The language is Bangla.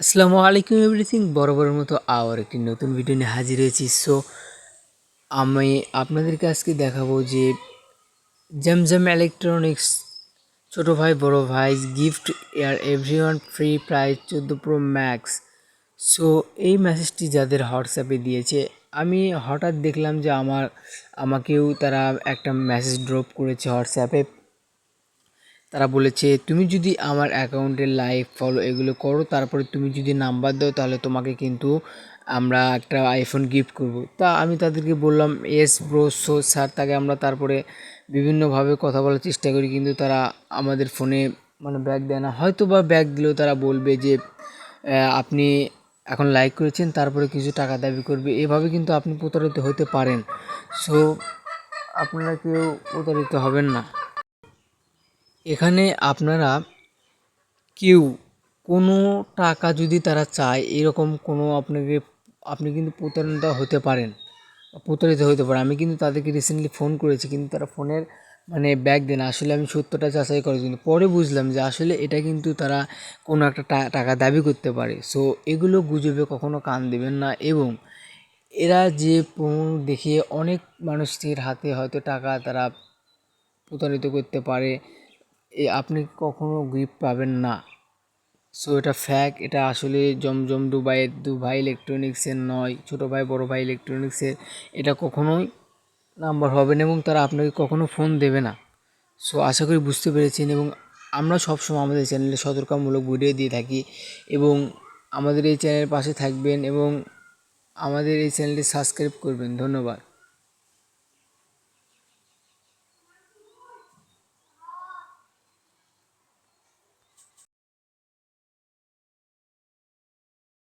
আসসালামু আলাইকুম এভরিথিং, বরাবরের মতো আবার একটি নতুন ভিডিও নিয়ে হাজির হয়েছি। সো আমি আপনাদেরকে আজকে দেখাবো যে জমজম ইলেকট্রনিক্স ছোটো ভাই বড় ভাই gift air everyone free price 14 pro max. So এই মেসেজটি যাদের হোয়াটসঅ্যাপে দিয়েছে, আমি হঠাৎ দেখলাম যে আমাকেও তারা একটা মেসেজ ড্রপ করেছে হোয়াটসঅ্যাপে। তারা বলেছে, তুমি যদি আমার অ্যাকাউন্টে লাইক ফলো এগুলো করো, তারপরে তুমি যদি নাম্বার দাও, তাহলে তোমাকে কিন্তু আমরা একটা আইফোন গিফট করব। তা আমি তাদেরকে বললাম এস ব্রো। সো স্যার তাকে আমরা তারপরে বিভিন্নভাবে কথা বলার চেষ্টা করি, কিন্তু তারা আমাদের ফোনে ব্যাক দেয় না। হয়তো বা ব্যাক দিলেও তারা বলবে যে আপনি এখন লাইক করেছেন, তারপরে কিছু টাকা দাবি করবে। এভাবে কিন্তু আপনি প্রতারিত হতে পারেন। সো আপনারা কেউ প্রতারিত হবেন না। এখানে আপনারা কেউ কোনো টাকা যদি তারা চায়, এরকম কোনো আপনি কিন্তু প্রতারিত হতে পারেন, আমি কিন্তু তাদেরকে রিসেন্টলি ফোন করেছি, কিন্তু তারা ফোনের ব্যাক দেয় না। আসলে আমি সত্যটা যাচাই করার জন্য পরে বুঝলাম যে আসলে এটা কিন্তু তারা কোনো একটা টাকা দাবি করতে পারে। সো এগুলো গুজবে কখনো কান দেবেন না। এবং এরা যে প্রমাণ দেখিয়ে অনেক মানুষের হাতে হয়তো টাকা তারা প্রতারিত করতে পারে, আপনি কখনো গিফট পাবেন না। সো এটা ফ্যাক্ট, এটা আসলে জমজম দুবাই ইলেকট্রনিক্সের নয়, ছোটো ভাই বড় ভাই ইলেকট্রনিক্সের এটা কখনোই নাম্বার হবে না, এবং তারা আপনাকে কখনো ফোন দেবে না। সো আশা করি বুঝতে পেরেছেন। এবং আমরা সবসময় আমাদের চ্যানেলে সতর্কমূলক ভিডিও দিয়ে থাকি, এবং আমাদের এই চ্যানেলের পাশে থাকবেন এবং আমাদের এই চ্যানেলটি সাবস্ক্রাইব করবেন। ধন্যবাদ।